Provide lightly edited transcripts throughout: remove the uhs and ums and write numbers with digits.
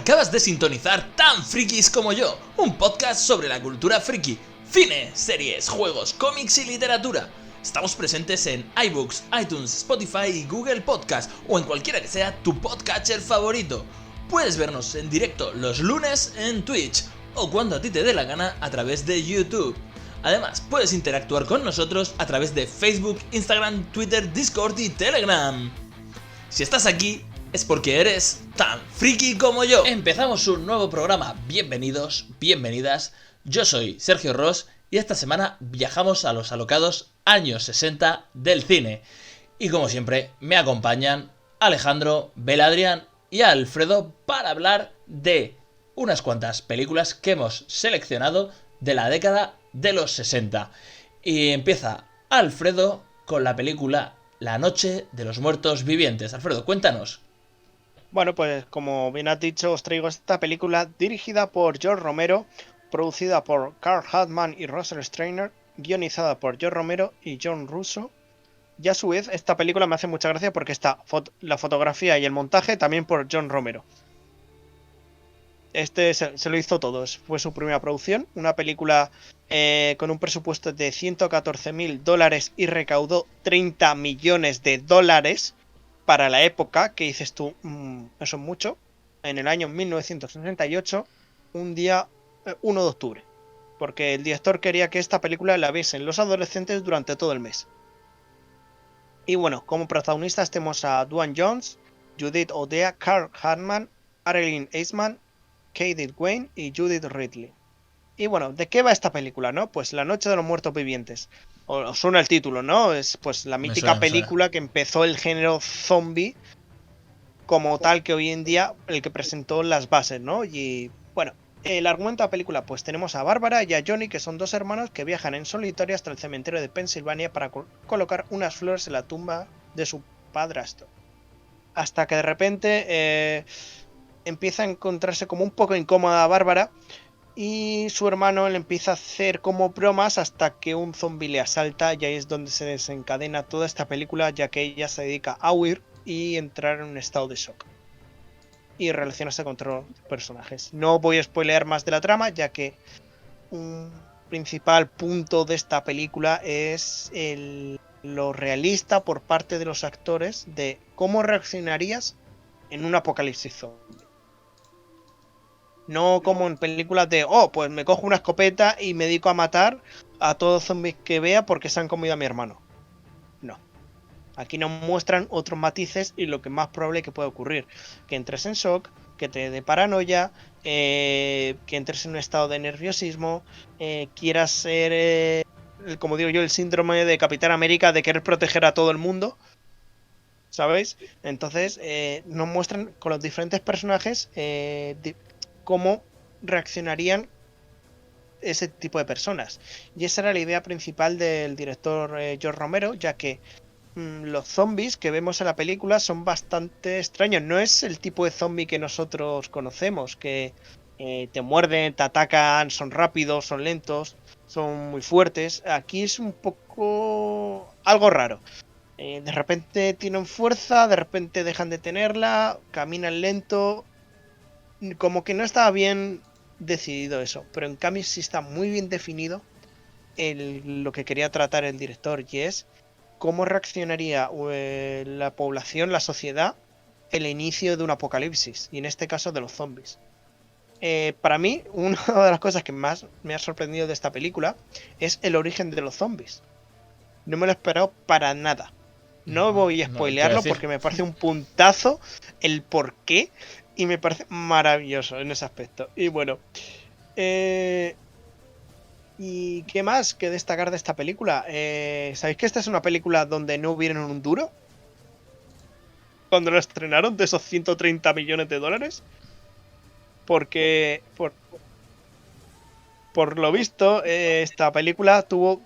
Acabas de sintonizar Tan Frikis como yo, un podcast sobre la cultura friki, cine, series, juegos, cómics y literatura. Estamos presentes en iBooks, iTunes, Spotify y Google Podcast o en cualquiera que sea tu podcatcher favorito. Puedes vernos en directo los lunes en Twitch o cuando a ti te dé la gana a través de YouTube. Además, puedes interactuar con nosotros a través de Facebook, Instagram, Twitter, Discord y Telegram. Si estás aquí, es porque eres tan friki como yo. Empezamos un nuevo programa. Bienvenidos, bienvenidas. Yo soy Sergio Ross y esta semana viajamos a los alocados años 60 del cine. Y como siempre, me acompañan Alejandro, Beladrián y Alfredo para hablar de unas cuantas películas que hemos seleccionado de la década de los 60. Y empieza Alfredo con la película La Noche de los Muertos Vivientes. Alfredo, cuéntanos. Bueno, pues como bien has dicho, os traigo esta película dirigida por George Romero, producida por Carl Hartman y Russell Strainer, guionizada por George Romero y John Russo. Y a su vez, esta película me hace mucha gracia porque está la fotografía y el montaje también por John Romero. Este se lo hizo todo, fue su primera producción, una película con un presupuesto de $114.000 y recaudó $30 millones para la época, que dices tú, eso es mucho, en el año 1968, un día 1 de octubre, porque el director quería que esta película la viesen los adolescentes durante todo el mes. Y bueno, como protagonistas tenemos a Duane Jones, Judith O'Dea, Carl Hartman, Arlene Eastman, Katie Wayne y Judith Ridley. Y bueno, ¿de qué va esta película, no? Pues La Noche de los Muertos Vivientes. Os suena el título, ¿no? Es pues la mítica película que empezó el género zombie como tal, que hoy en día el que presentó las bases, ¿no? Y bueno, el argumento de la película, pues tenemos a Bárbara y a Johnny, que son dos hermanos que viajan en solitario hasta el cementerio de Pensilvania para colocar unas flores en la tumba de su padrastro. Hasta que de repente empieza a encontrarse como un poco incómoda a Bárbara y su hermano le empieza a hacer como bromas hasta que un zombie le asalta, y ahí es donde se desencadena toda esta película, ya que ella se dedica a huir y entrar en un estado de shock y relacionarse con otros personajes. No voy a spoilear más de la trama, ya que un principal punto de esta película es lo realista por parte de los actores de cómo reaccionarías en un apocalipsis zombie. No como en películas de, pues me cojo una escopeta y me dedico a matar a todos los zombies que vea porque se han comido a mi hermano. No. Aquí nos muestran otros matices y lo que es más probable que pueda ocurrir. Que entres en shock, que te dé paranoia, que entres en un estado de nerviosismo, quieras ser, como digo yo, el síndrome de Capitán América de querer proteger a todo el mundo. ¿Sabéis? Entonces nos muestran con los diferentes personajes cómo reaccionarían ese tipo de personas. Y esa era la idea principal del director George Romero, ya que los zombies que vemos en la película son bastante extraños. No es el tipo de zombie que nosotros conocemos, que te muerden, te atacan, son rápidos, son lentos, son muy fuertes. Aquí es un poco algo raro. De repente tienen fuerza, de repente dejan de tenerla, caminan lento. Como que no estaba bien decidido eso, pero en cambio sí está muy bien definido lo que quería tratar el director, y es cómo reaccionaría la población, la sociedad, el inicio de un apocalipsis, y en este caso de los zombies. Para mí, una de las cosas que más me ha sorprendido de esta película es el origen de los zombies. No me lo he esperado para nada. No voy a spoilearlo porque me parece un puntazo el porqué y me parece maravilloso en ese aspecto. Y bueno, ¿y qué más que destacar de esta película? ¿Sabéis que esta es una película donde no hubieron un duro? Cuando la estrenaron, de esos $130 millones. Porque, por lo visto, esta película tuvo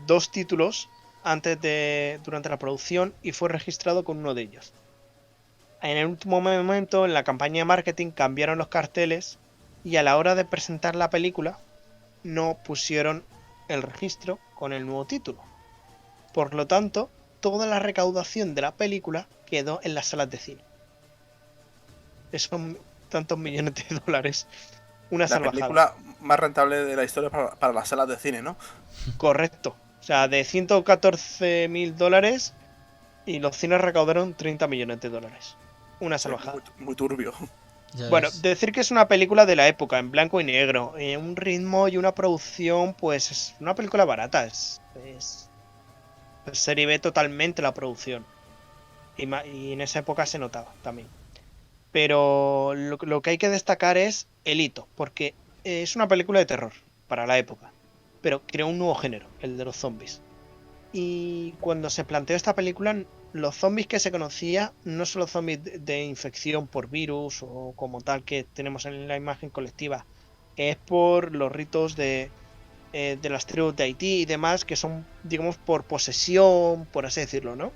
dos títulos durante la producción y fue registrado con uno de ellos. En el último momento, en la campaña de marketing, cambiaron los carteles y a la hora de presentar la película no pusieron el registro con el nuevo título. Por lo tanto, toda la recaudación de la película quedó en las salas de cine. Eso tantos millones de dólares. Una La salvajada. película más rentable de la historia para las salas de cine, ¿no? Correcto. O sea, de 114.000 dólares y los cines recaudaron 30 millones de dólares. Una Sí, salvajada. muy turbio. Ya Bueno, ves. decir que es una película de la época, en blanco y negro. Un ritmo y una producción, pues es una película barata. Es serie B totalmente la producción. Y en esa época se notaba también. Pero lo que hay que destacar es el hito, porque es una película de terror para la época. Pero creó un nuevo género, el de los zombies. Y cuando se planteó esta película, los zombies que se conocía no son los zombies de infección por virus o como tal que tenemos en la imagen colectiva. Es por los ritos de las tribus de Haití y demás, que son, digamos, por posesión, por así decirlo, ¿no?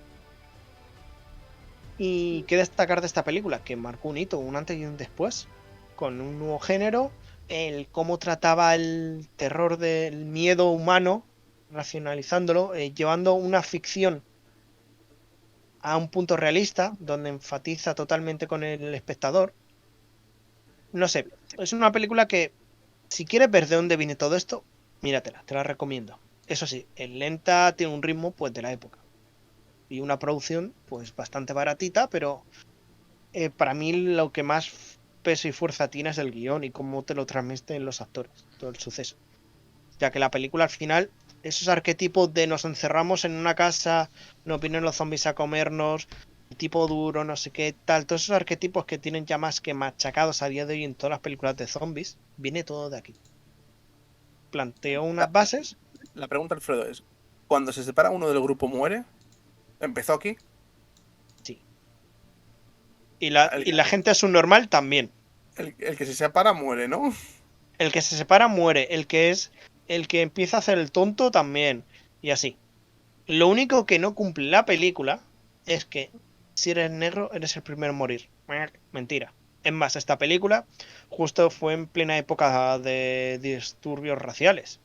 Y qué destacar de esta película, que marcó un hito, un antes y un después, con un nuevo género, el cómo trataba el terror del miedo humano, racionalizándolo, llevando una ficción a un punto realista, donde enfatiza totalmente con el espectador. No sé, es una película que, si quieres ver de dónde viene todo esto, míratela, te la recomiendo. Eso sí, es lenta, tiene un ritmo pues de la época. Y una producción pues bastante baratita, pero para mí lo que más peso y fuerza tiene es el guión y cómo te lo transmiten los actores, todo el suceso. Ya que la película al final, esos arquetipos de nos encerramos en una casa, nos vienen los zombies a comernos, tipo duro, no sé qué, tal, todos esos arquetipos que tienen ya más que machacados a día de hoy en todas las películas de zombies, viene todo de aquí. Planteo unas La, bases, la pregunta, Alfredo, es: ¿cuando se separa uno del grupo muere? ¿Empezó aquí? sí. Y la gente subnormal también. El que se separa muere, ¿no? El que se separa muere, el que empieza a hacer el tonto también, y así. Lo único que no cumple la película es que si eres negro eres el primero en morir. Mentira. Es más, esta película justo fue en plena época de disturbios raciales.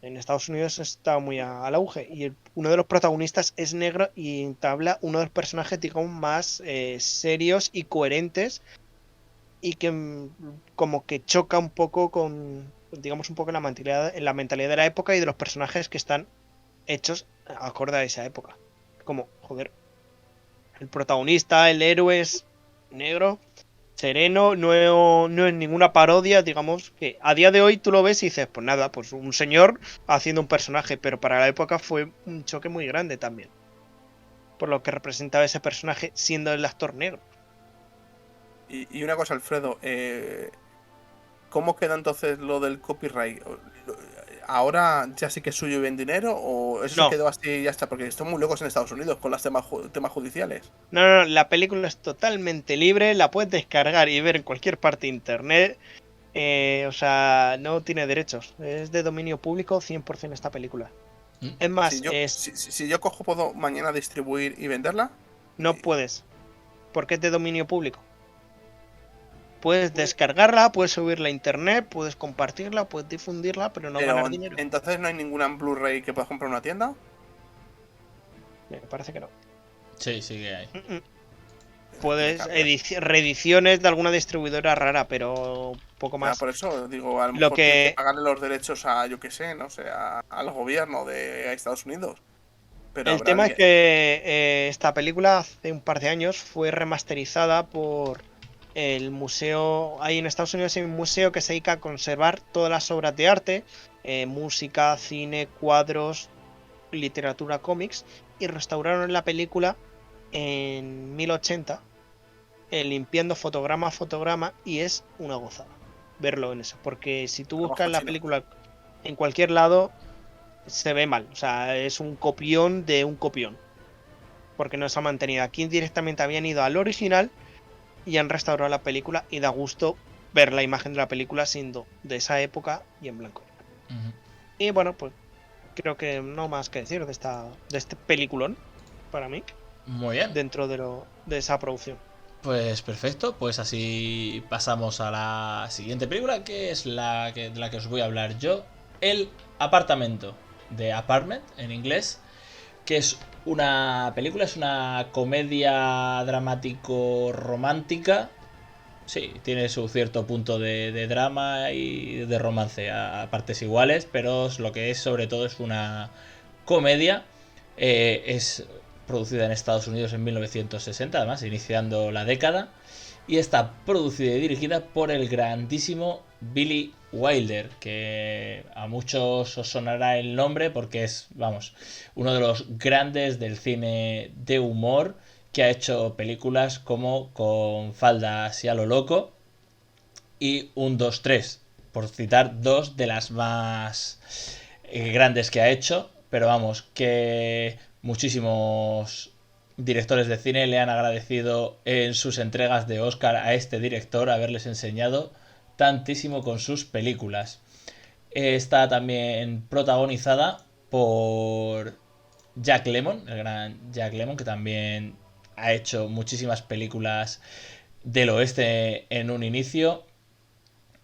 En Estados Unidos está muy al auge y uno de los protagonistas es negro y entabla uno de los personajes, digamos, más serios y coherentes y que como que choca un poco con, digamos, un poco en la mentalidad de la época y de los personajes que están hechos acorde a esa época. Como, joder, el protagonista, el héroe es negro, sereno, no es ninguna parodia, digamos, que a día de hoy tú lo ves y dices, pues nada, pues un señor haciendo un personaje, pero para la época fue un choque muy grande también, por lo que representaba ese personaje siendo el actor negro. Y una cosa, Alfredo, ¿cómo queda entonces lo del copyright? ¿Ahora ya sí que es suyo y ven dinero? ¿O eso se No, quedó así y ya está? Porque están muy locos en Estados Unidos con los temas judiciales. no, la película es totalmente libre, la puedes descargar y ver en cualquier parte de internet. O sea, no tiene derechos. Es de dominio público 100% esta película. ¿Mm? Es Si más, yo, si yo cojo, puedo mañana distribuir y venderla. no Y- puedes, porque es de dominio público. Puedes Uy. descargarla, puedes subirla a internet, puedes compartirla, puedes difundirla, pero no Pero ganar dinero. entonces no hay ninguna en Blu-ray que puedas comprar en una tienda. Me parece que no. Sí, sí que hay. Mm, mm. Tiene que Puedes haber. reediciones de alguna distribuidora rara, pero poco Ya, más. por eso digo, a lo Lo mejor tienen que que pagarle los derechos a, yo qué sé, no sé, al gobierno de Estados Unidos. Pero el habrá tema es alguien. que esta película hace un par de años fue remasterizada por el museo. Hay en Estados Unidos hay un museo que se dedica a conservar todas las obras de arte, música, cine, cuadros, literatura, cómics, y restauraron la película en 1080, limpiando fotograma a fotograma, y es una gozada verlo en eso, porque si tú buscas Trabajo la chino. película en cualquier lado, se ve mal, o sea, es un copión de un copión porque no se ha mantenido. Aquí directamente habían ido al original y han restaurado la película y da gusto ver la imagen de la película siendo de esa época y en blanco. Ujú. Y bueno, pues creo que no más que decir de este peliculón para mí Muy bien. dentro de esa producción. Pues perfecto, pues así pasamos a la siguiente película, que es de la que os voy a hablar yo. El Apartamento, de Apartment en inglés, que es una película, es una comedia dramático romántica Sí, tiene su cierto punto de drama y de romance a partes iguales, pero lo que es sobre todo es una comedia. Es producida en Estados Unidos en 1960, además, iniciando la década. Y está producida y dirigida por el grandísimo Billy Wilder, que a muchos os sonará el nombre porque es, vamos, uno de los grandes del cine de humor, que ha hecho películas como Con falda así a lo loco y Un 2 3 por citar dos de las más grandes que ha hecho, pero vamos, que muchísimos directores de cine le han agradecido en sus entregas de Oscar a este director haberles enseñado tantísimo con sus películas. Está también protagonizada por Jack Lemmon, el gran Jack Lemmon, que también ha hecho muchísimas películas del oeste en un inicio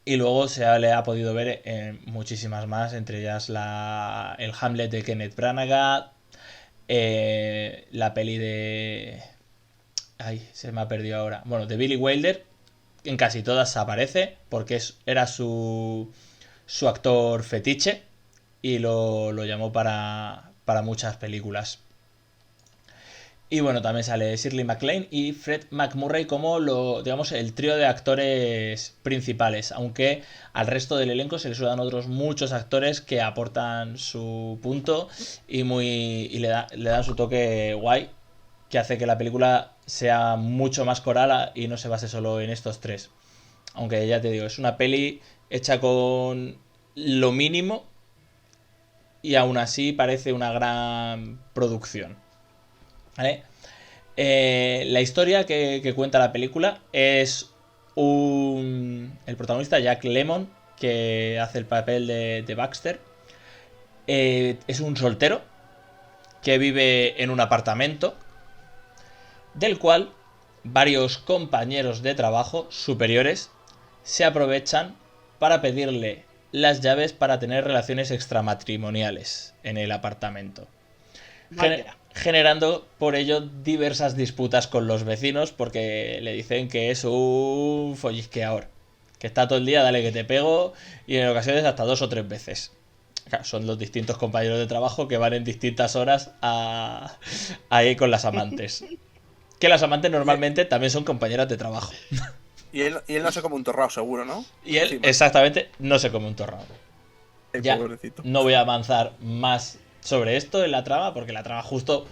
y luego le ha podido ver en muchísimas más, entre ellas el Hamlet de Kenneth Branagh, la peli de... Ay, se me ha perdido ahora. Bueno, de Billy Wilder, en casi todas aparece porque era su actor fetiche y lo llamó para muchas películas. Y bueno, también sale Shirley MacLaine y Fred McMurray como digamos, el trío de actores principales, aunque al resto del elenco se le sudan otros muchos actores que aportan su punto y le dan su toque guay, que hace que la película sea mucho más coral y no se base solo en estos tres. Aunque ya te digo, es una peli hecha con lo mínimo y aún así parece una gran producción. ¿Vale? La historia que cuenta la película es el protagonista, Jack Lemmon, que hace el papel de Baxter. Es un soltero que vive en un apartamento del cual varios compañeros de trabajo superiores se aprovechan para pedirle las llaves para tener relaciones extramatrimoniales en el apartamento. Generando por ello diversas disputas con los vecinos porque le dicen que es un follisqueador, que está todo el día dale que te pego y en ocasiones hasta 2 o 3 veces. Claro, son los distintos compañeros de trabajo que van en distintas horas a ir con las amantes. Que las amantes normalmente también son compañeras de trabajo. Y él no se come un torrado, seguro, ¿no? Y él, Encima. exactamente, no se come un torrado. Ya Pobrecito. no voy a avanzar más sobre esto en la trama, porque la trama justo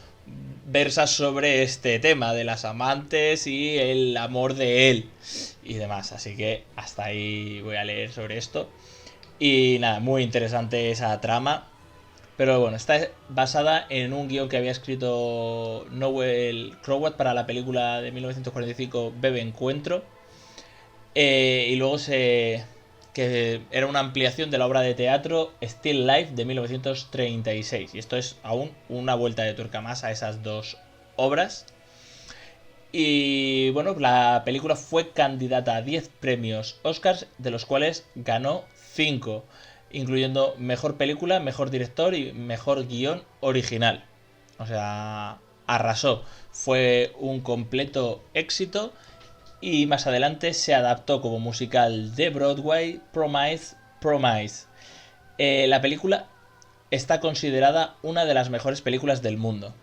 versa sobre este tema de las amantes y el amor de él y demás. Así que hasta ahí voy a leer sobre esto. Y nada, muy interesante esa trama. Pero bueno, está basada en un guión que había escrito Noel Coward para la película de 1945 Bebe Encuentro. Y luego que era una ampliación de la obra de teatro Still Life de 1936. Y esto es aún una vuelta de tuerca más a esas dos obras. Y bueno, la película fue candidata a 10 premios Oscars, de los cuales ganó 5, incluyendo mejor película, mejor director y mejor guión original. O sea, arrasó. Fue un completo éxito. Y más adelante se adaptó como musical de Broadway, Promise. La película está considerada una de las mejores películas del mundo.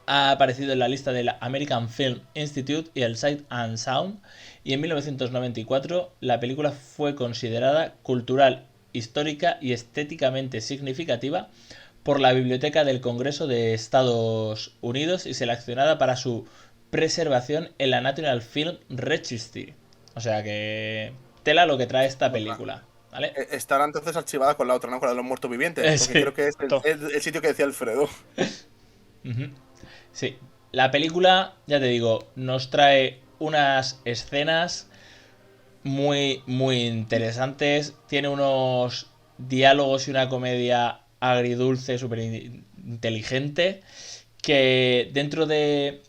Ha aparecido en la lista del American Film Institute y el Sight and Sound, y en 1994 la película fue considerada cultural, histórica y estéticamente significativa por la Biblioteca del Congreso de Estados Unidos y seleccionada para su preservación en la National Film Registry. O sea que tela lo que trae esta película, ¿vale? Estará entonces archivada con la otra, ¿no? Con la de los muertos vivientes. Porque Sí, creo que es el sitio que decía Alfredo. Sí, la película, ya te digo, nos trae unas escenas muy, muy interesantes. Tiene unos diálogos y una comedia agridulce, súper inteligente, que dentro de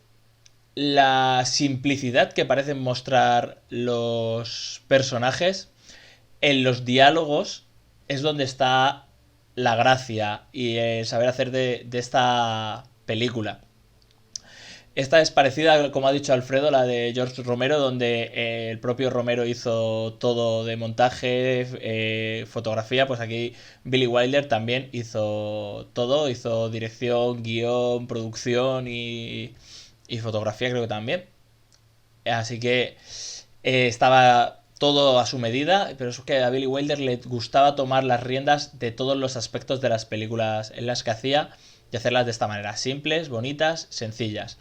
la simplicidad que parecen mostrar los personajes, en los diálogos es donde está la gracia y el saber hacer de esta película. Esta es parecida, como ha dicho Alfredo, la de George Romero, donde el propio Romero hizo todo de montaje, fotografía. Pues aquí Billy Wilder también hizo todo, hizo dirección, guión, producción y fotografía, creo que también. Así que estaba todo a su medida, pero es que a Billy Wilder le gustaba tomar las riendas de todos los aspectos de las películas en las que hacía y hacerlas de esta manera, simples, bonitas, sencillas.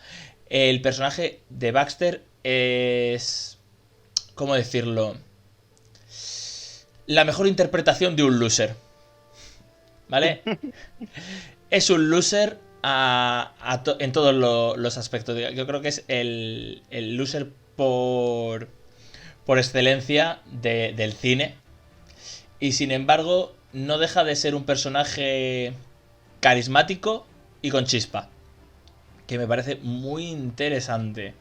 El personaje de Baxter es... ¿cómo decirlo? La mejor interpretación de un loser. ¿Vale? Es un loser en todos los aspectos. Yo creo que es el loser por excelencia del cine. Y sin embargo, no deja de ser un personaje carismático y con chispa, que me parece muy interesante.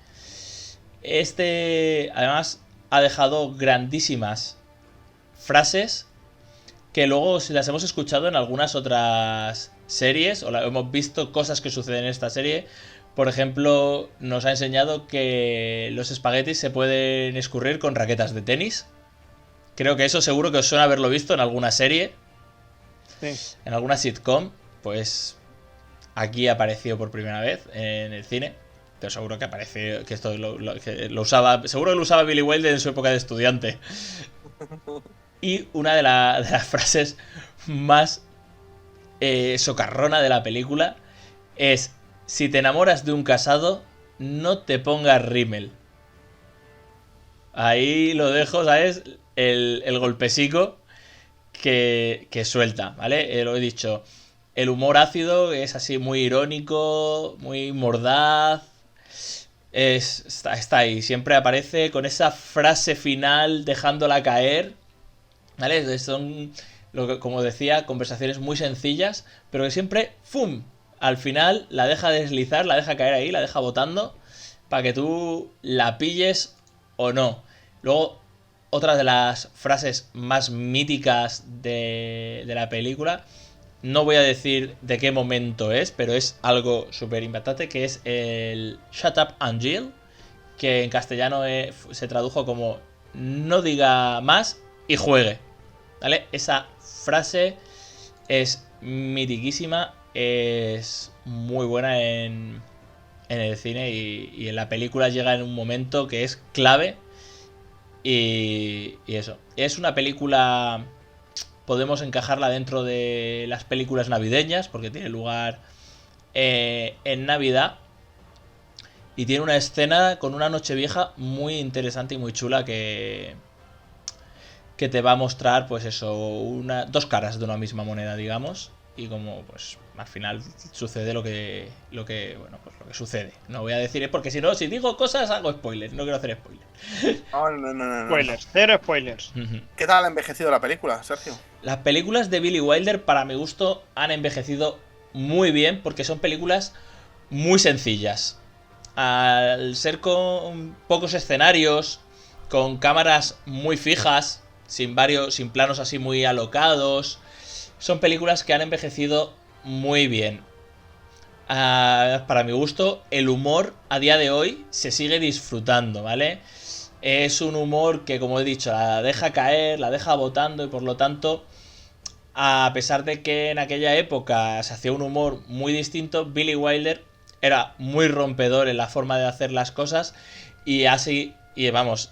Además, ha dejado grandísimas frases que luego si las hemos escuchado en algunas otras series o hemos visto cosas que suceden en esta serie. Por ejemplo, nos ha enseñado que los espaguetis se pueden escurrir con raquetas de tenis. Creo que eso seguro que os suena haberlo visto en alguna serie, Sí. en alguna sitcom. Pues aquí apareció por primera vez en el cine. Pero seguro que aparece, que esto que lo usaba, seguro que lo usaba Billy Wilder en su época de estudiante. Y una de las frases más socarrona de la película es: si te enamoras de un casado, no te pongas rímel. Ahí lo dejo, ¿sabes? El golpecico que suelta, ¿vale? Lo he dicho. El humor ácido es así muy irónico, muy mordaz. Está ahí, siempre aparece con esa frase final dejándola caer. ¿Vale? Son, como decía, conversaciones muy sencillas, pero que siempre, ¡fum!, al final la deja deslizar, la deja caer ahí, la deja botando, para que tú la pilles o no. Luego, otra de las frases más míticas de la película, no voy a decir de qué momento es, pero es algo súper impactante, que es el Shut up and Jill, que en castellano se tradujo como no diga más y juegue. ¿Vale? Esa frase es mitiquísima, es muy buena en el cine y en la película llega en un momento que es clave y eso. Es una película, podemos encajarla dentro de las películas navideñas porque tiene lugar en Navidad y tiene una escena con una Nochevieja muy interesante y muy chula que te va a mostrar, pues eso, dos caras de una misma moneda, digamos, y como pues al final sucede lo que bueno, pues lo que sucede. No voy a decir, porque si no, si digo cosas hago spoilers, no quiero hacer spoilers. No. Spoilers, cero spoilers. ¿Qué tal ha envejecido la película, Sergio? Las películas de Billy Wilder, para mi gusto, han envejecido muy bien porque son películas muy sencillas. Al ser con pocos escenarios, con cámaras muy fijas, sin planos así muy alocados, son películas que han envejecido muy bien. Para mi gusto, el humor a día de hoy se sigue disfrutando, ¿vale? Es un humor que, como he dicho, la deja caer, la deja botando y por lo tanto, a pesar de que en aquella época se hacía un humor muy distinto, Billy Wilder era muy rompedor en la forma de hacer las cosas y así,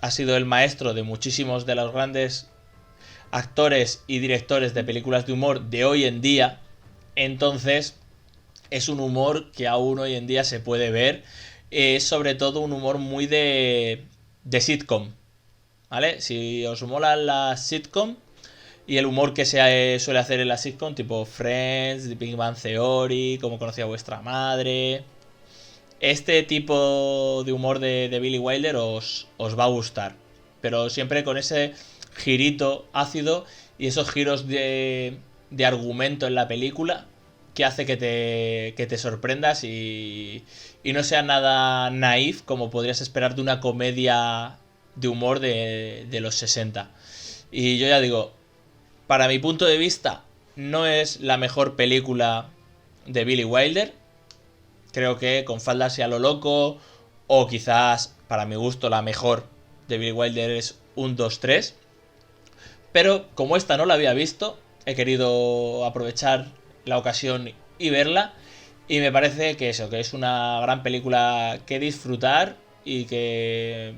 ha sido el maestro de muchísimos de los grandes actores y directores de películas de humor de hoy en día. Entonces es un humor que aún hoy en día se puede ver. Es sobre todo un humor muy de sitcom, ¿vale? Si os mola la sitcom y el humor que se suele hacer en la sitcom, tipo Friends, The Big Bang Theory, Cómo conocía a vuestra madre, este tipo de humor de Billy Wilder os va a gustar, pero siempre con ese girito ácido y esos giros de argumento en la película que hace que te sorprendas y no sea nada naif como podrías esperar de una comedia de humor de los 60. Y yo ya digo, para mi punto de vista, no es la mejor película de Billy Wilder, creo que con faldas y a lo loco, o quizás, para mi gusto, la mejor de Billy Wilder es 1, 2, 3. Pero como esta no la había visto, he querido aprovechar la ocasión y verla. Y me parece que eso, que es una gran película que disfrutar y que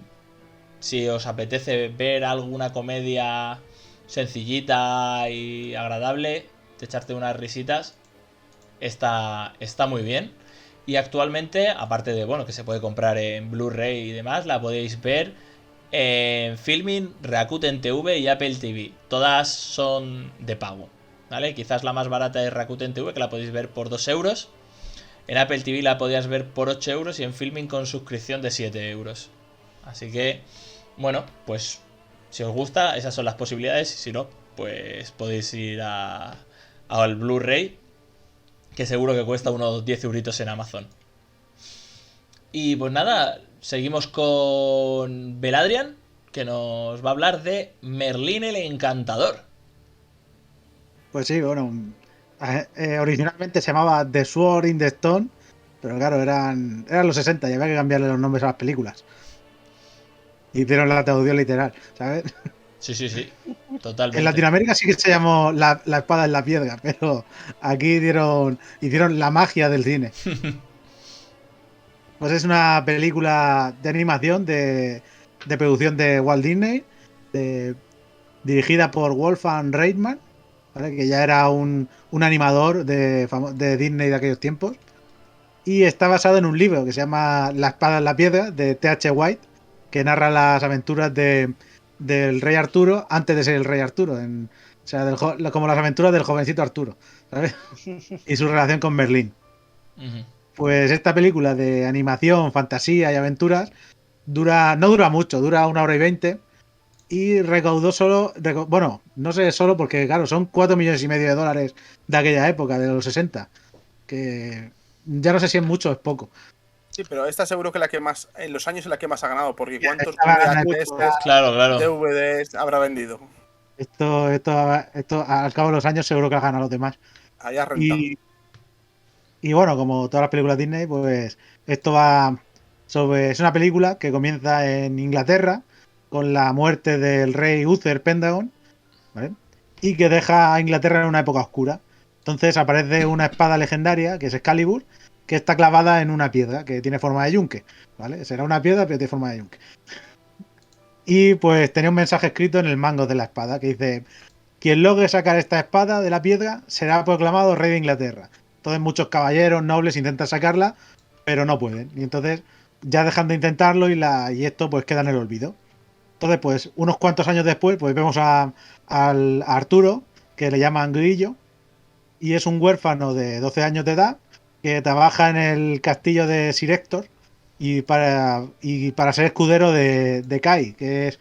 si os apetece ver alguna comedia sencillita y agradable, de echarte unas risitas, está muy bien. Y actualmente, aparte de bueno que se puede comprar en Blu-ray y demás, la podéis ver en Filmin, Rakuten TV y Apple TV. Todas son de pago, ¿vale? Quizás la más barata es Rakuten TV, que la podéis ver por 2 euros. En Apple TV la podías ver por 8 euros y en Filmin con suscripción de 7 euros. Así que, bueno, pues si os gusta, esas son las posibilidades. Y si no, pues podéis ir al Blu-ray, que seguro que cuesta unos 10 euritos en Amazon. Y pues nada, seguimos con Beladrian, que nos va a hablar de Merlín el Encantador. Pues sí, bueno, originalmente se llamaba The Sword in the Stone, pero claro, eran los 60 y había que cambiarle los nombres a las películas. Hicieron la traducción literal, ¿sabes? Sí, totalmente. En Latinoamérica sí que se llamó la espada en la piedra, pero aquí hicieron la magia del cine. Pues es una película de animación de producción de Walt Disney, dirigida por Wolfgang Reitman, ¿vale? Que ya era un animador de Disney de aquellos tiempos. Y está basado en un libro que se llama La espada en la piedra, de T.H. White, que narra las aventuras del rey Arturo antes de ser el rey Arturo. O sea, como las aventuras del jovencito Arturo, ¿sabes? Y su relación con Merlín. Pues esta película de animación, fantasía y aventuras no dura mucho, dura 1 hora y 20. Y recaudó bueno, no sé solo porque, claro, son 4,5 millones de dólares de aquella época, de los 60. Que ya no sé si es mucho o es poco. Sí, pero esta seguro que la que más, en los años en la que más ha ganado, porque ¿cuántos Estaba VHS, Claro. DVDs habrá vendido? Esto al cabo de los años seguro que ganan los demás. Allá rentado. Y bueno, como todas las películas Disney, pues esto va es una película que comienza en Inglaterra con la muerte del rey Uther Pendragon, ¿vale? Y que deja a Inglaterra en una época oscura. Entonces aparece una espada legendaria, que es Excalibur, que está clavada en una piedra, que tiene forma de yunque, ¿vale? Será una piedra, pero tiene forma de yunque. Y pues tenía un mensaje escrito en el mango de la espada, que dice: quien logre sacar esta espada de la piedra será proclamado rey de Inglaterra. Entonces muchos caballeros nobles intentan sacarla, pero no pueden. Y entonces ya dejan de intentarlo y esto pues queda en el olvido. Entonces, pues unos cuantos años después, pues vemos a Arturo, que le llaman Grillo, y es un huérfano de 12 años de edad que trabaja en el castillo de Sir Héctor y para ser escudero de Kai, que es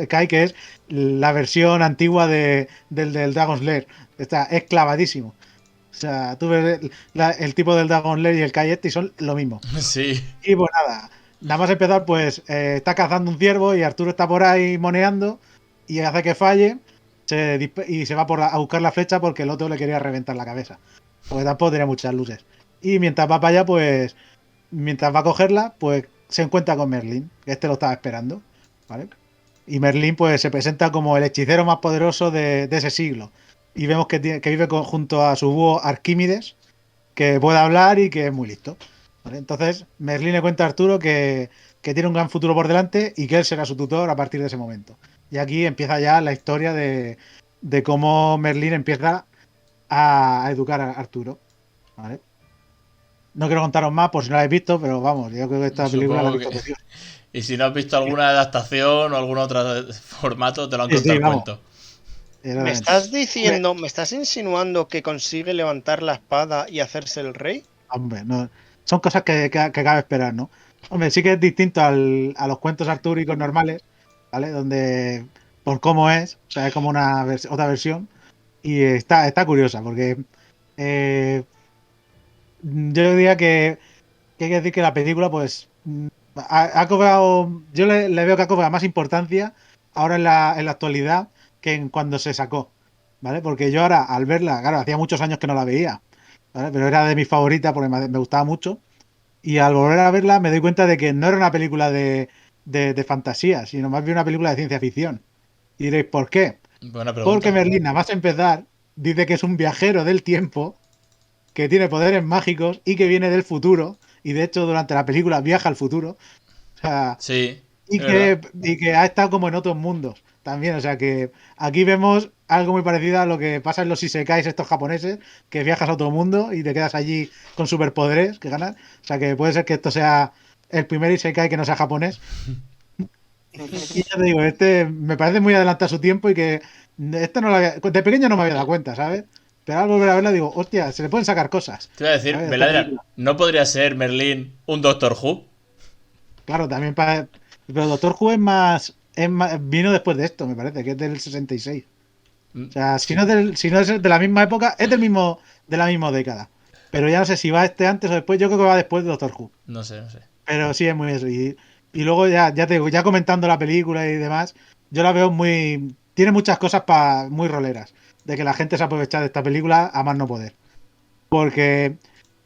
Kai, que es la versión antigua del Dragon's Lair. Es clavadísimo. O sea, tú ves el tipo del Dragon's Lair y el Kai y son lo mismo. Sí. Y pues nada más empezar, pues está cazando un ciervo y Arturo está por ahí moneando y hace que falle y se va a buscar la flecha porque el otro le quería reventar la cabeza. Porque tampoco tenía muchas luces. Y mientras va para allá, pues mientras va a cogerla, pues se encuentra con Merlín, que este lo estaba esperando, ¿vale? Y Merlín pues se presenta como el hechicero más poderoso de ese siglo. Y vemos que vive junto a su búho Arquímedes, que puede hablar y que es muy listo, ¿vale? Entonces Merlín le cuenta a Arturo que tiene un gran futuro por delante y que él será su tutor a partir de ese momento. Y aquí empieza ya la historia de cómo Merlín empieza a educar a Arturo, ¿vale? No quiero contaros más por si no la habéis visto, pero vamos, yo creo que esta película la he visto por Dios. Y si no has visto alguna adaptación o algún otro formato, te lo han contado el cuento. ¿Me estás insinuando que consigue levantar la espada y hacerse el rey? Hombre, no, son cosas que cabe esperar, ¿no? Hombre, sí que es distinto a los cuentos artúricos normales, ¿vale? Donde, por cómo es, o sea, es como otra versión. Y está curiosa, porque yo diría que hay que decir que la película, pues, ha cobrado. Yo le veo que ha cobrado más importancia ahora en la actualidad que en cuando se sacó, ¿vale? Porque yo ahora, al verla, claro, hacía muchos años que no la veía. ¿vale? Pero era de mis favoritas porque me gustaba mucho. Y al volver a verla me doy cuenta de que no era una película de fantasía, sino más bien una película de ciencia ficción. Y diréis, ¿por qué? Buena Porque pregunta. Merlín, nada más empezar, dice que es un viajero del tiempo, que tiene poderes mágicos y que viene del futuro. Y de hecho, durante la película viaja al futuro. O sea, Sí, y es verdad. que ha estado como en otros mundos también. O sea que aquí vemos algo muy parecido a lo que pasa en los isekais estos japoneses, que viajas a otro mundo y te quedas allí con superpoderes que ganas. O sea que puede ser que esto sea el primer isekai que no sea japonés. Y ya te digo, este me parece muy adelantado a su tiempo y que esto no lo de pequeño no me había dado cuenta, ¿sabes? Pero al volver a verla digo, hostia, se le pueden sacar cosas, Te iba a decir, ¿sabes? De esta Beladrian, película. ¿no podría ser Merlín un Doctor Who? Claro, también para... Pero Doctor Who es más, vino después de esto, me parece, que es del 66. Mm, O sea, si no es de la misma época, es de la misma década. Pero ya no sé si va este antes o después, yo creo que va después de Doctor Who. no sé, no sé. Pero sí es muy eso. Y luego ya te digo, ya comentando la película y demás, yo la veo muy... Tiene muchas cosas muy roleras. De que la gente se aprovecha de esta película a más no poder. Porque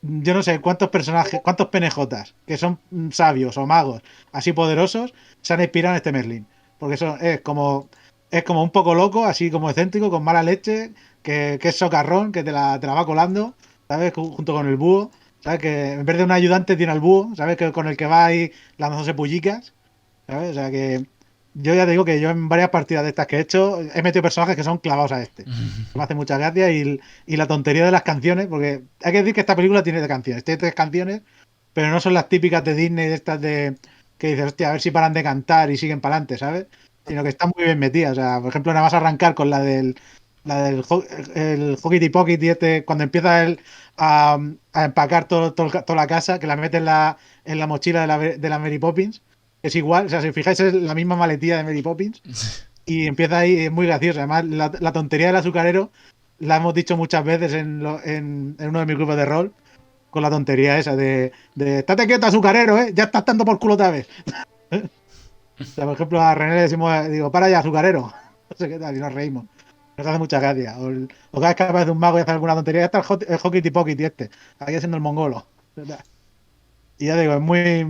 yo no sé cuántos personajes, cuántos penejotas que son sabios o magos así poderosos se han inspirado en este Merlín. Porque eso es como un poco loco, así como excéntrico, con mala leche, que es socarrón, que te la va colando, ¿sabes? Junto con el búho, ¿sabes? Que en vez de un ayudante tiene al búho, ¿sabes? Que con el que va ahí lanzándose pullicas, ¿sabes? O sea que yo ya te digo que yo en varias partidas de estas que he hecho he metido personajes que son clavados a este. Me hace mucha gracia y la tontería de las canciones, porque hay que decir que esta película tiene de canciones, tiene 3 canciones, pero no son las típicas de Disney, de estas de que dices, hostia, a ver si paran de cantar y siguen para adelante, ¿sabes? Sino que están muy bien metidas. O sea, por ejemplo, nada más arrancar con la del el Hockey Pocket este, cuando empieza él a empacar toda la casa, que la mete en la mochila de la Mary Poppins. Es igual, o sea, si os fijáis, es la misma maletilla de Mary Poppins. Y empieza ahí, es muy gracioso. Además, la tontería del azucarero la hemos dicho muchas veces en uno de mis grupos de rol, con la tontería esa de estate quieto, azucarero, ¿eh? Ya estás dando por culo otra vez. O sea, por ejemplo, a René le decimos, digo, para ya, azucarero. No sé qué tal, y nos reímos. Nos hace mucha gracia. O cada vez que aparece un mago y hace alguna tontería, ya está el Hockey Pocket este, aquí haciendo el mongolo. Y ya digo, es muy.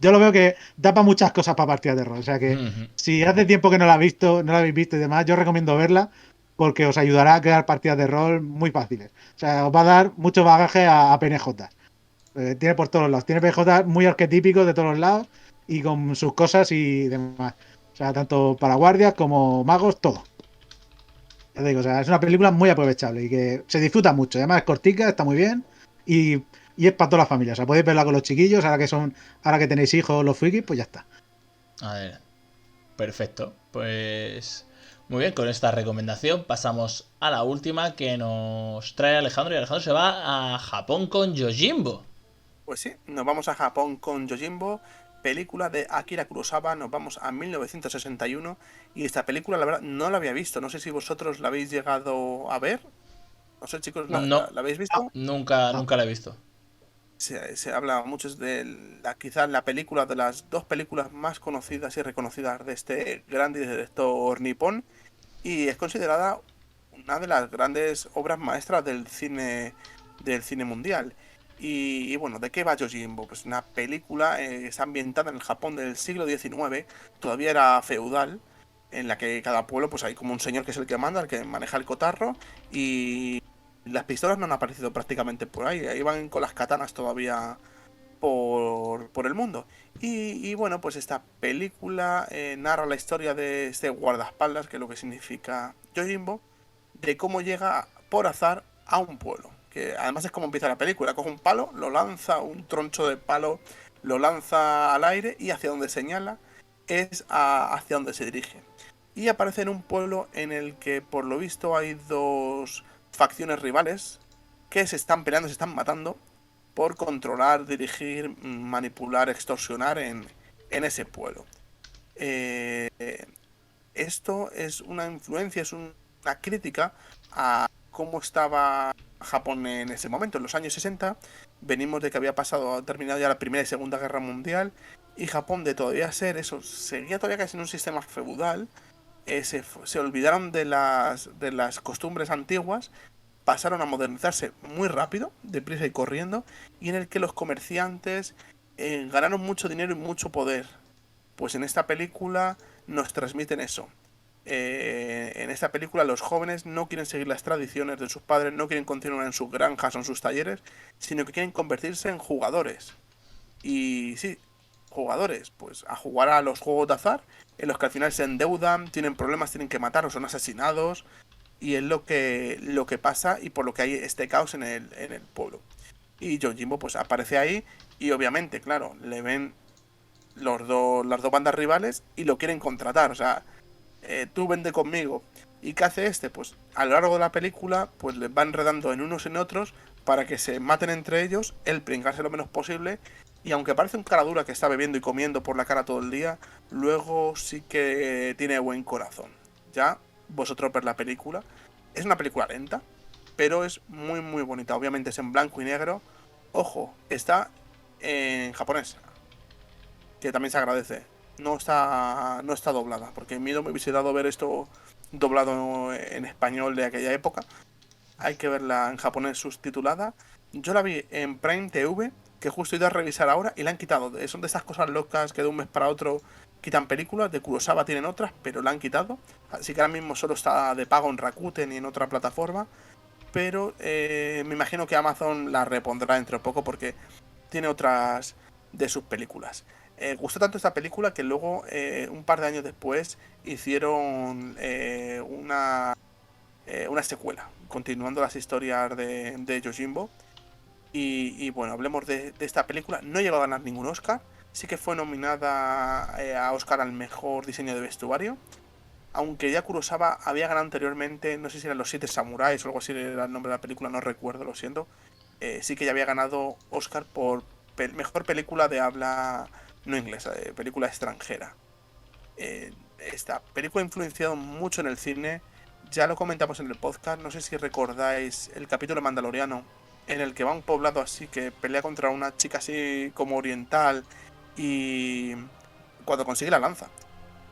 Yo lo veo que da para muchas cosas para partidas de rol. O sea que si hace tiempo que no la habéis visto, no la habéis visto y demás, yo recomiendo verla porque os ayudará a crear partidas de rol muy fáciles. O sea, os va a dar mucho bagaje a PNJ. Tiene por todos lados. Tiene PNJ muy arquetípicos de todos los lados y con sus cosas y demás. O sea, tanto para guardias como magos, todo. Ya te digo, o sea, es una película muy aprovechable y que se disfruta mucho. Además, es cortica, está muy bien y, y es para toda la familia. O sea, podéis verla con los chiquillos, ahora que tenéis hijos los frikis, pues ya está. A ver, perfecto. Pues muy bien, con esta recomendación pasamos a la última que nos trae Alejandro. Y Alejandro se va a Japón con Yojimbo. Pues sí, nos vamos a Japón con Yojimbo, película de Akira Kurosawa, nos vamos a 1961 y esta película la verdad no la había visto, no sé si vosotros la habéis llegado a ver, no sé chicos, ¿la, No, la- la habéis visto? nunca, No. nunca la he visto. Se habla mucho de quizás la película, de las dos películas más conocidas y reconocidas de este gran director nipón y es considerada una de las grandes obras maestras del cine mundial. Y bueno, ¿de qué va Yojimbo? Pues una película está ambientada en el Japón del siglo XIX, todavía era feudal, en la que cada pueblo pues hay como un señor que es el que manda, el que maneja el cotarro, y las pistolas no han aparecido prácticamente por ahí, ahí van con las katanas todavía por el mundo. Y bueno, pues esta película narra la historia de este guardaespaldas, que es lo que significa Yojimbo, de cómo llega por azar a un pueblo. Que además es como empieza la película. Coge un palo, lo lanza, un troncho de palo, lo lanza al aire y hacia donde señala es hacia donde se dirige. Y aparece en un pueblo en el que por lo visto hay dos facciones rivales que se están peleando, se están matando por controlar, dirigir, manipular, extorsionar en ese pueblo. Eh, Esto es una influencia, es una crítica a cómo estaba Japón en ese momento. En los años 60 venimos de que había terminado ya la Primera y Segunda Guerra Mundial y Japón de todavía ser eso, seguía todavía casi en un sistema feudal, se olvidaron de las costumbres antiguas pasaron a modernizarse muy rápido, deprisa y corriendo, y en el que los comerciantes ganaron mucho dinero y mucho poder. Pues en esta película nos transmiten eso. En esta película los jóvenes no quieren seguir las tradiciones de sus padres, no quieren continuar en sus granjas o en sus talleres, sino que quieren convertirse en jugadores. Y sí, jugadores, pues a jugar a los juegos de azar, en los que al final se endeudan, tienen problemas, tienen que matar o son asesinados, y es lo que pasa y por lo que hay este caos en el pueblo. Y Yojimbo pues aparece ahí y obviamente, claro, le ven las dos bandas rivales y lo quieren contratar, o sea, tú vende conmigo. ¿Y qué hace este? Pues a lo largo de la película pues les va enredando en unos en otros para que se maten entre ellos, él pringarse lo menos posible, y aunque parece un cara dura que está bebiendo y comiendo por la cara todo el día, luego sí que tiene buen corazón. Ya vosotros ver la película. Es una película lenta, pero es muy muy bonita. Obviamente es en blanco y negro. Ojo, está en japonés, que también se agradece. No está doblada, porque miedo me hubiese dado ver esto doblado en español de aquella época. Hay que verla en japonés subtitulada. Yo la vi en Prime TV, que justo he ido a revisar ahora y la han quitado. Son de estas cosas locas que de un mes para otro quitan películas. De Kurosawa tienen otras, pero la han quitado. Así que ahora mismo solo está de pago en Rakuten y en otra plataforma. Pero me imagino que Amazon la repondrá dentro de poco porque tiene otras de sus películas. Gustó tanto esta película que luego, un par de años después, hicieron una secuela, continuando las historias de Yojimbo. Y bueno, hablemos de esta película. No llegó a ganar ningún Oscar. Sí que fue nominada a Oscar al mejor diseño de vestuario. Aunque ya Kurosawa había ganado anteriormente, no sé si eran Los Siete Samuráis o algo así era el nombre de la película, no recuerdo, lo siento. Sí que ya había ganado Oscar por mejor película de habla no inglesa, de película extranjera. Esta película ha influenciado mucho en el cine. Ya lo comentamos en el podcast, no sé si recordáis el capítulo Mandaloriano, en el que va a un poblado así que pelea contra una chica así como oriental y cuando consigue la lanza.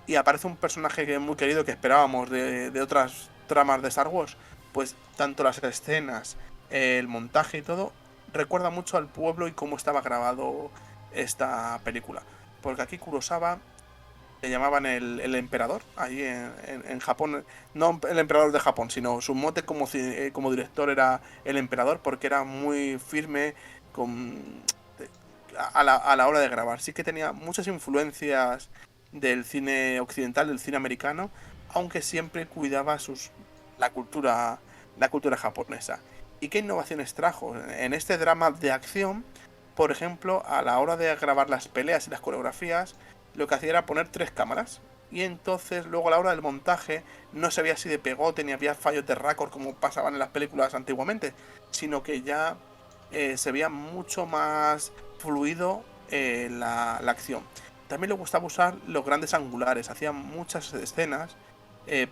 Y aparece un personaje que es muy querido que esperábamos de otras tramas de Star Wars. Pues tanto las escenas, el montaje y todo, recuerda mucho al pueblo y cómo estaba grabado esta película. Porque aquí Kurosawa le llamaban el emperador, ahí en Japón, no el emperador de Japón, sino su mote como director era el emperador, porque era muy firme a la hora de grabar. Sí que tenía muchas influencias del cine occidental, del cine americano, aunque siempre cuidaba la cultura, la cultura japonesa. ¿Y qué innovaciones trajo? En este drama de acción, por ejemplo, a la hora de grabar las peleas y las coreografías, lo que hacía era poner 3 cámaras. Y entonces luego a la hora del montaje no se veía así de pegote ni había fallos de récord como pasaban en las películas antiguamente, sino que ya se veía mucho más fluido la acción. También le gustaba usar los grandes angulares, hacía muchas escenas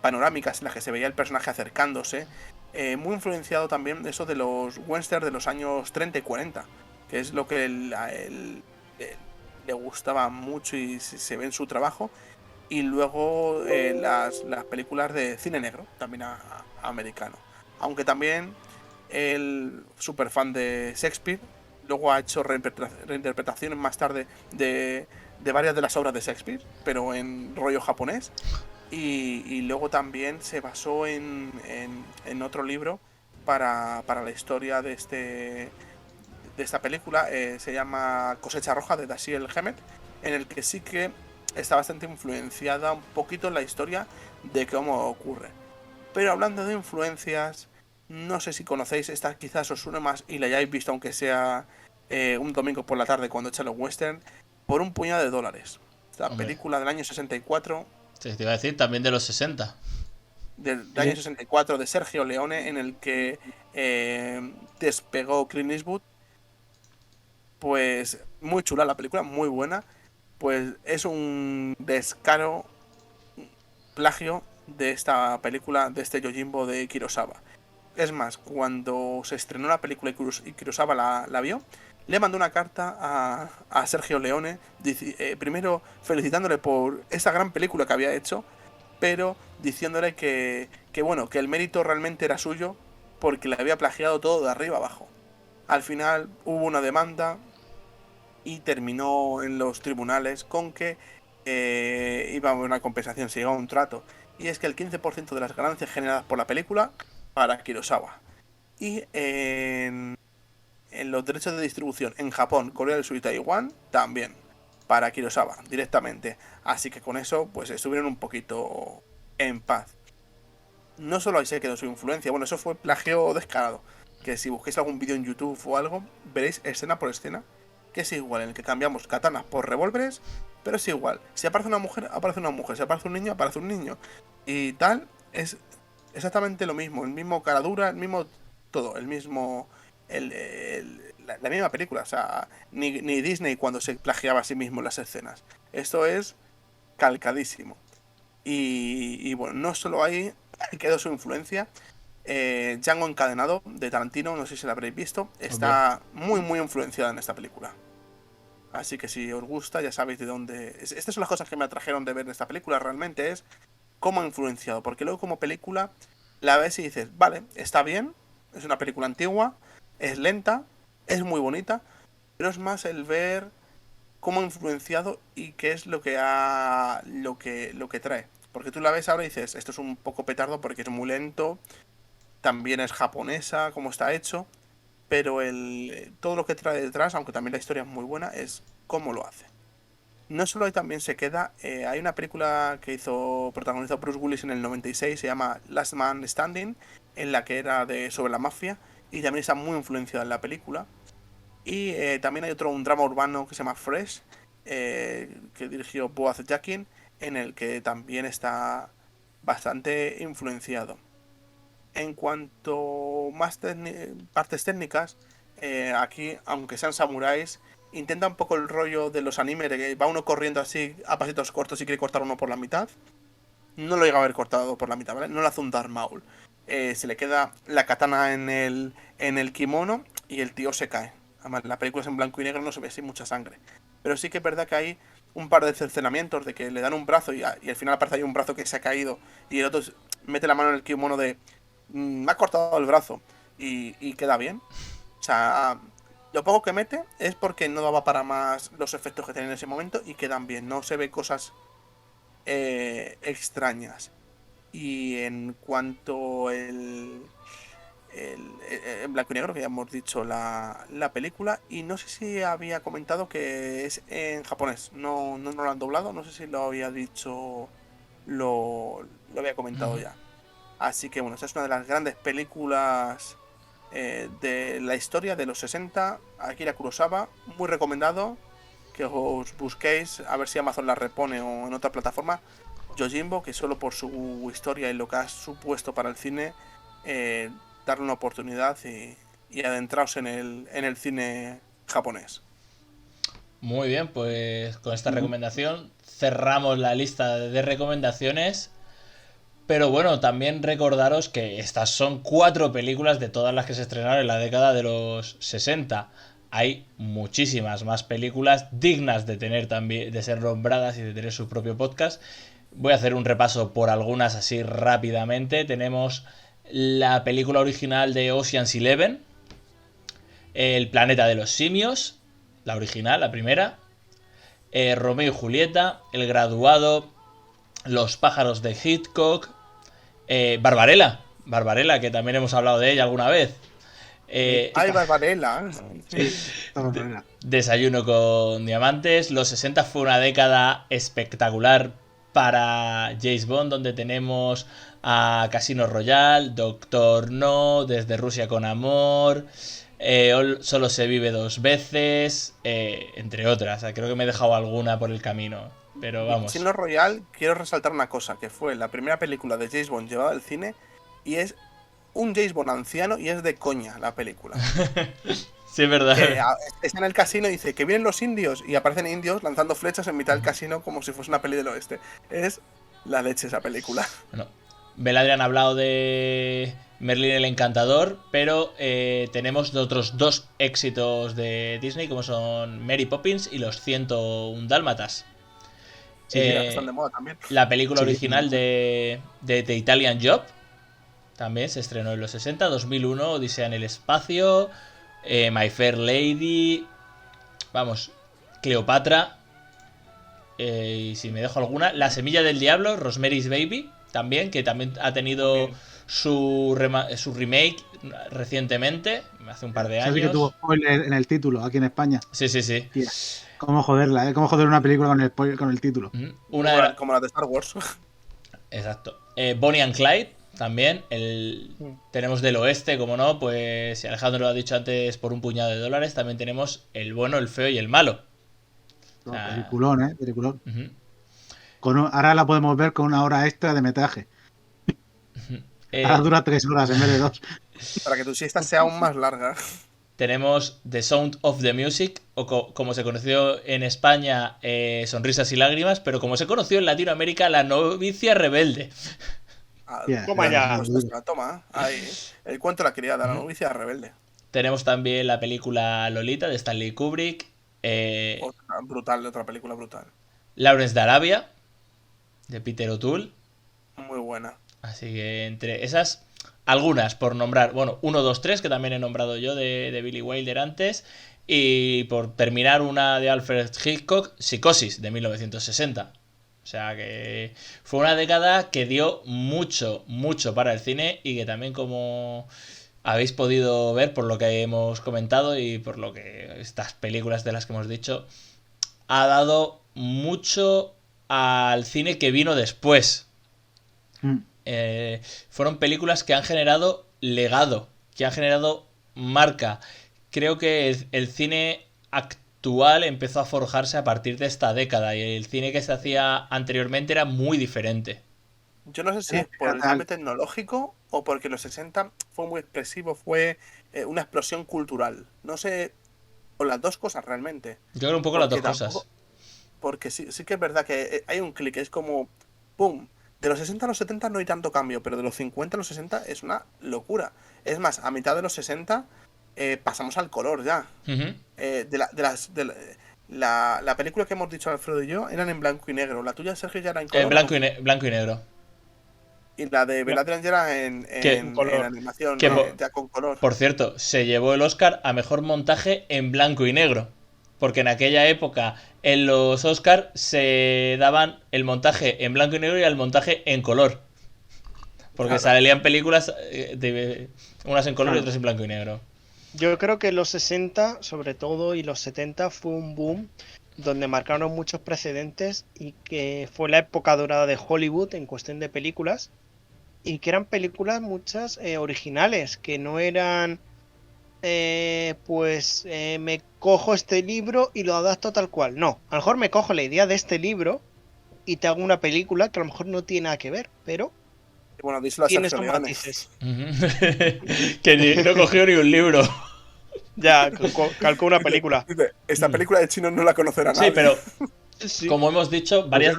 panorámicas en las que se veía el personaje acercándose, muy influenciado también de eso de los westerns de los años 30 y 40, que es lo que a él le gustaba mucho y se ve en su trabajo. Y luego las películas de cine negro, también americano. Aunque también el super fan de Shakespeare, luego ha hecho reinterpretaciones más tarde de varias de las obras de Shakespeare, pero en rollo japonés. Y luego también se basó en otro libro para la historia de esta película. Se llama Cosecha Roja, de Dashiell Hammett, en el que sí que está bastante influenciada un poquito en la historia de cómo ocurre. Pero hablando de influencias, no sé si conocéis, esta quizás os suene más y la hayáis visto, aunque sea un domingo por la tarde cuando echan los western, Por un puñado de dólares. Esta Hombre, película del año 64, te iba a decir también de los 60. del año 64 de Sergio Leone, en el que despegó Clint Eastwood. Pues muy chula la película, muy buena. Pues es un descaro plagio de esta película, de este Yojimbo de Kurosawa. Es más, cuando se estrenó la película y Kurosawa la vio, le mandó una carta a Sergio Leone, primero felicitándole por esa gran película que había hecho, pero diciéndole que bueno, que el mérito realmente era suyo, porque le había plagiado todo de arriba abajo. Al final hubo una demanda y terminó en los tribunales con que iba a haber una compensación, se llegó a un trato. Y es que el 15% de las ganancias generadas por la película para Kurosawa. Y en los derechos de distribución en Japón, Corea del Sur y Taiwán también para Kurosawa directamente. Así que con eso pues estuvieron un poquito en paz. No solo ahí se quedó su influencia, bueno, eso fue plagio descarado. Que si busquéis algún vídeo en YouTube o algo, veréis escena por escena que es igual, en el que cambiamos katanas por revólveres, pero es igual. Si aparece una mujer, aparece una mujer. Si aparece un niño, aparece un niño. Y tal, es exactamente lo mismo. El mismo cara dura, el mismo todo, el mismo... la misma película. O sea, ni Disney cuando se plagiaba a sí mismo las escenas. Esto es calcadísimo. Y bueno, no solo ahí quedó su influencia. Django Encadenado de Tarantino, no sé si la habréis visto, está muy influenciada en esta película. Así que si os gusta, ya sabéis de dónde... Estas son las cosas que me atrajeron de ver esta película, realmente es cómo ha influenciado. Porque luego como película la ves y dices, vale, está bien, es una película antigua, es lenta, es muy bonita, pero es más el ver cómo ha influenciado y qué es lo que trae. Porque tú la ves ahora y dices, esto es un poco petardo porque es muy lento, también es japonesa, como está hecho, pero todo lo que trae detrás, aunque también la historia es muy buena, es cómo lo hace. No solo ahí también se queda, hay una película que protagonizó Bruce Willis en el 96, se llama Last Man Standing, en la que era sobre la mafia, y también está muy influenciada en la película. Y también hay un drama urbano que se llama Fresh, que dirigió Boaz Yakin, en el que también está bastante influenciado. En cuanto más partes técnicas, aquí, aunque sean samuráis, intenta un poco el rollo de los animes, de que va uno corriendo así a pasitos cortos y quiere cortar uno por la mitad. No lo llega a haber cortado por la mitad, ¿vale? No le hace un Darth Maul. Se le queda la katana en el kimono y el tío se cae. Además, la película es en blanco y negro, no se ve así mucha sangre. Pero sí que es verdad que hay un par de cercenamientos de que le dan un brazo y al final aparece ahí un brazo que se ha caído y el otro mete la mano en el kimono de... me ha cortado el brazo y queda bien. O sea, lo poco que mete es porque no daba para más los efectos que tiene en ese momento y quedan bien. No se ve cosas extrañas. Y en cuanto en blanco y negro, que ya hemos dicho la película, y no sé si había comentado que es en japonés, no lo han doblado, no sé si lo había dicho, lo había comentado ya. Así que bueno, esta es una de las grandes películas de la historia de los 60, Akira Kurosawa, muy recomendado que os busquéis, a ver si Amazon la repone o en otra plataforma, Yojimbo, que solo por su historia y lo que ha supuesto para el cine, darle una oportunidad y adentraos en el cine japonés. Muy bien, pues con esta recomendación cerramos la lista de recomendaciones. Pero bueno, también recordaros que estas son 4 películas de todas las que se estrenaron en la década de los 60. Hay muchísimas más películas dignas de tener también, de ser nombradas y de tener su propio podcast. Voy a hacer un repaso por algunas así rápidamente. Tenemos la película original de Ocean's 11, El planeta de los simios, la original, la primera, Romeo y Julieta, El graduado, Los pájaros de Hitchcock, Barbarella, que también hemos hablado de ella alguna vez. ¡Ay, Barbarella! Sí, Barbarella. Desayuno con diamantes. Los 60 fue una década espectacular para James Bond, donde tenemos a Casino Royale, Doctor No, Desde Rusia con Amor, Solo se vive dos veces, entre otras. Creo que me he dejado alguna por el camino, pero vamos. Casino Royale, quiero resaltar una cosa, que fue la primera película de James Bond llevada al cine y es un James Bond anciano y es de coña la película. Sí, es verdad. Está en el casino y dice que vienen los indios y aparecen indios lanzando flechas en mitad del casino como si fuese una peli del oeste. Es la leche esa película. Bueno, Beladrian ha hablado de Merlín el Encantador, pero tenemos otros 2 éxitos de Disney, como son Mary Poppins y Los 101 Dálmatas. Sí, mira, están de moda también. La película original de The Italian Job, también se estrenó en los 60, 2001, Odisea en el espacio, My Fair Lady, vamos, Cleopatra, y si me dejo alguna, La semilla del diablo, Rosemary's Baby, también, que también ha tenido su remake recientemente, hace un par de Eso años. sí que tuvo spoiler en el título, aquí en España. Sí. Tía, cómo joderla, cómo joder una película con el spoiler, con el título. Como la de Star Wars. Exacto. Bonnie and Clyde, también. Tenemos del oeste, como no, pues si Alejandro lo ha dicho antes, por un puñado de dólares, también tenemos el bueno, el feo y el malo. Peliculón, peliculón. Uh-huh. Ahora la podemos ver con una hora extra de metraje. Ahora dura 3 horas en vez de 2. Para que tu siesta sea aún más larga. Tenemos The Sound of the Music, o como se conoció en España, Sonrisas y Lágrimas, pero como se conoció en Latinoamérica, La novicia rebelde. Toma ya. Toma, ahí. El cuento de la criada, La novicia rebelde. Tenemos también la película Lolita de Stanley Kubrick. Otra película brutal. Lawrence de Arabia, de Peter O'Toole. Muy buena. Así que entre esas, algunas por nombrar. Bueno, 1, 2, 3, que también he nombrado yo de Billy Wilder antes. Y por terminar, una de Alfred Hitchcock, Psicosis, de 1960. O sea que fue una década que dio mucho, mucho para el cine y que también, como habéis podido ver por lo que hemos comentado y por lo que estas películas de las que hemos dicho, ha dado mucho al cine que vino después. Fueron películas que han generado legado, que han generado marca. Creo que el cine actual empezó a forjarse a partir de esta década y el cine que se hacía anteriormente era muy diferente. Yo no sé si es por el cambio tecnológico o porque los 60 fue muy expresivo, fue una explosión cultural. No sé, o las dos cosas realmente. Yo creo un poco las dos cosas. Porque sí que es verdad que hay un clic, es como ¡pum! De los 60 a los 70 no hay tanto cambio, pero de los 50 a los 60 es una locura. Es más, a mitad de los 60 pasamos al color ya. Uh-huh. La película que hemos dicho Alfredo y yo eran en blanco y negro. La tuya, Sergio, ya era en color. En blanco y negro. Y la de Beladrian ya era en animación, ya con color. Por cierto, se llevó el Oscar a mejor montaje en blanco y negro. Porque en aquella época en los Oscars se daban el montaje en blanco y negro y el montaje en color. Porque salían películas unas en color y otras en blanco y negro. Yo creo que los 60, sobre todo, y los 70 fue un boom donde marcaron muchos precedentes y que fue la época dorada de Hollywood en cuestión de películas y que eran películas muchas originales, que no eran me cojo este libro y lo adapto tal cual. No, a lo mejor me cojo la idea de este libro y te hago una película que a lo mejor no tiene nada que ver, pero bueno, díselo a tiene Sergio estos Leones. matices. Que no cogió ni un libro. Ya, calcó una película. Esta película de chino no la conocerá nadie. Sí, pero Sí. como hemos dicho, Pasaría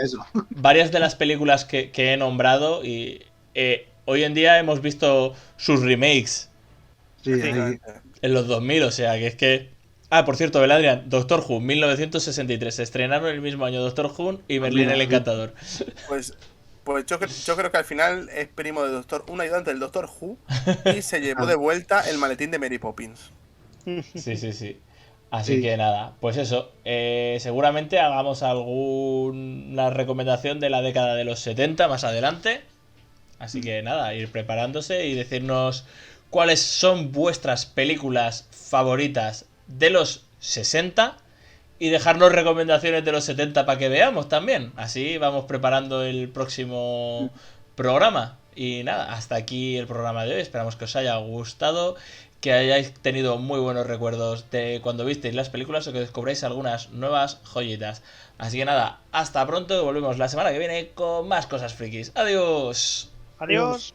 eso. varias de las películas que he nombrado y hoy en día hemos visto sus remakes. Sí, En los 2000, o sea, que es que... por cierto, Beladrian, Doctor Who, 1963. Se estrenaron el mismo año Doctor Who y Merlín el Encantador. Pues yo creo que al final es primo de un ayudante del Doctor Who y se llevó de vuelta el maletín de Mary Poppins. Sí. Así que nada, pues eso. Seguramente hagamos alguna recomendación de la década de los 70 más adelante. Así que nada, ir preparándose y decirnos cuáles son vuestras películas favoritas de los 60 y dejarnos recomendaciones de los 70 para que veamos también. Así vamos preparando el próximo programa. Y nada, hasta aquí el programa de hoy. Esperamos que os haya gustado, que hayáis tenido muy buenos recuerdos de cuando visteis las películas o que descubráis algunas nuevas joyitas. Así que nada, hasta pronto. Volvemos la semana que viene con más cosas frikis. Adiós. Adiós.